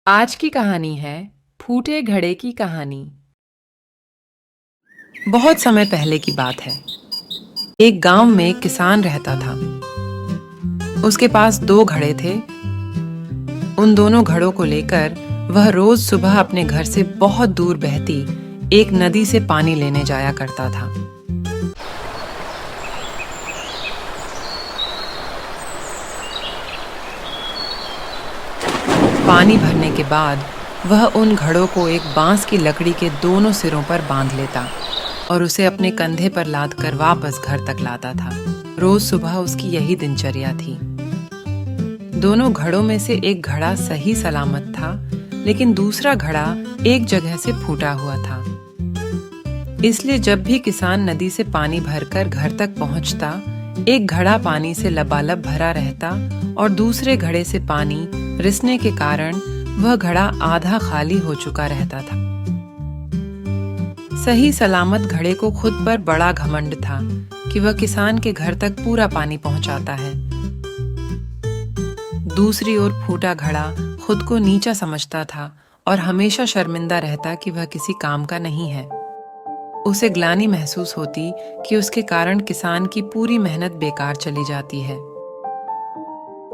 आज की कहानी है फूटे घड़े की कहानी। बहुत समय पहले की बात है। एक गांव में एक किसान रहता था। उसके पास दो घड़े थे। उन दोनों घड़ों को लेकर वह रोज सुबह अपने घर से बहुत दूर बहती एक नदी से पानी लेने जाया करता था। पानी भरने के बाद वह उन घड़ों को एक बांस की लकड़ी के दोनों सिरों पर बांध लेता और उसे अपने कंधे पर लाद कर वापस घर तक लाता था। रोज सुबह उसकी यही दिनचर्या थी। दोनों घड़ों में से एक घड़ा सही सलामत था, लेकिन दूसरा घड़ा एक जगह से फूटा हुआ था। इसलिए जब भी किसान नदी से पानी भरकर घर तक पहुंचता, एक घड़ा पानी से लबालब भरा रहता और दूसरे घड़े से पानी रिसने के कारण वह घड़ा आधा खाली हो चुका रहता था। सही सलामत घड़े को खुद पर बड़ा घमंड था कि वह किसान के घर तक पूरा पानी पहुंचाता है। दूसरी ओर फूटा घड़ा खुद को नीचा समझता था और हमेशा शर्मिंदा रहता कि वह किसी काम का नहीं है। उसे ग्लानि महसूस होती कि उसके कारण किसान की पूरी मेहनत बेकार चली जाती है।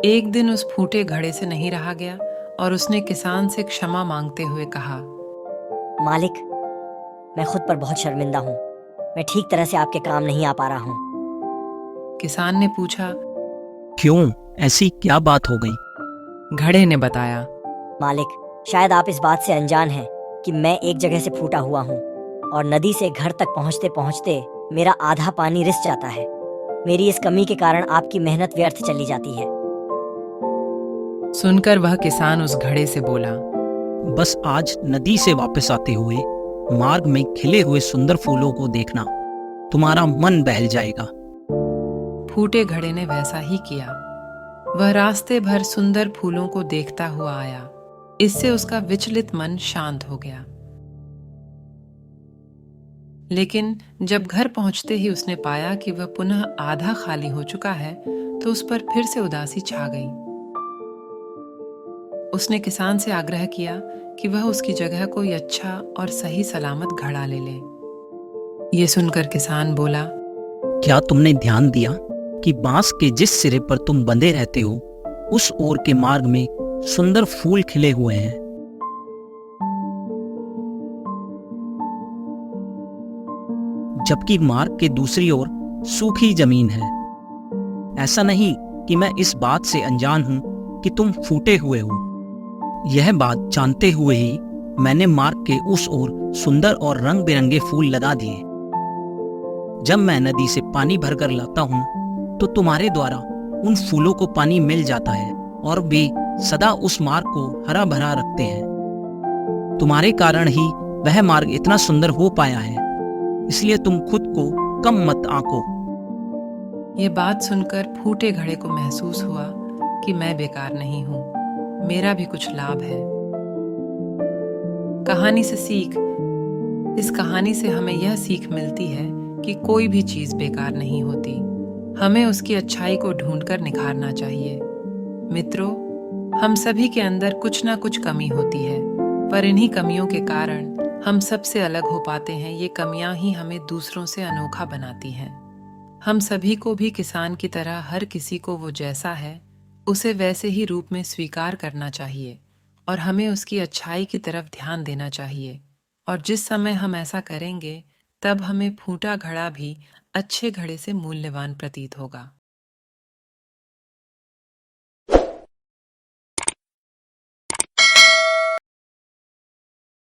एक दिन उस फूटे घड़े से नहीं रहा गया और उसने किसान से क्षमा मांगते हुए कहा, मालिक, मैं खुद पर बहुत शर्मिंदा हूँ। मैं ठीक तरह से आपके काम नहीं आ पा रहा हूँ। किसान ने पूछा, क्यों? ऐसी क्या बात हो गई? घड़े ने बताया, मालिक, शायद आप इस बात से अनजान हैं कि मैं एक जगह से फूटा हुआ हूँ और नदी से घर तक पहुँचते पहुँचते मेरा आधा पानी रिस जाता है। मेरी इस कमी के कारण आपकी मेहनत व्यर्थ चली जाती है। सुनकर वह किसान उस घड़े से बोला, बस आज नदी से वापस आते हुए मार्ग में खिले हुए सुंदर फूलों को देखना, तुम्हारा मन बहल जाएगा। फूटे घड़े ने वैसा ही किया। वह रास्ते भर सुंदर फूलों को देखता हुआ आया। इससे उसका विचलित मन शांत हो गया। लेकिन जब घर पहुंचते ही उसने पाया कि वह पुनः आधा खाली हो चुका है, तो उस पर फिर से उदासी छा गई। उसने किसान से आग्रह किया कि वह उसकी जगह कोई अच्छा और सही सलामत घड़ा ले ले। ये सुनकर किसान बोला, क्या तुमने ध्यान दिया कि बांस के जिस सिरे पर तुम बंधे रहते हो, उस ओर के मार्ग में सुंदर फूल खिले हुए हैं, जबकि मार्ग के दूसरी ओर सूखी जमीन है। ऐसा नहीं कि मैं इस बात से अनजान हूं कि तुम फूटे हुए हो। यह बात जानते हुए ही मैंने मार्ग के उस ओर सुंदर और रंग बिरंगे फूल लगा दिए। जब मैं नदी से पानी भरकर लाता हूँ, तो तुम्हारे द्वारा उन फूलों को पानी मिल जाता है और वे सदा उस मार्ग को हरा भरा रखते हैं। तुम्हारे कारण ही वह मार्ग इतना सुंदर हो पाया है, इसलिए तुम खुद को कम मत आंको। ये बात सुनकर फूटे घड़े को महसूस हुआ कि मैं बेकार नहीं हूं, मेरा भी कुछ लाभ है। कहानी से सीख। इस कहानी से हमें यह सीख मिलती है कि कोई भी चीज बेकार नहीं होती। हमें उसकी अच्छाई को ढूंढकर निखारना चाहिए। मित्रों, हम सभी के अंदर कुछ ना कुछ कमी होती है, पर इन्हीं कमियों के कारण हम सबसे अलग हो पाते हैं। ये कमियां ही हमें दूसरों से अनोखा बनाती हैं। हम सभी को भी किसान की तरह हर किसी को वो जैसा है, उसे वैसे ही रूप में स्वीकार करना चाहिए और हमें उसकी अच्छाई की तरफ ध्यान देना चाहिए। और जिस समय हम ऐसा करेंगे, तब हमें फूटा घड़ा भी अच्छे घड़े से मूल्यवान प्रतीत होगा।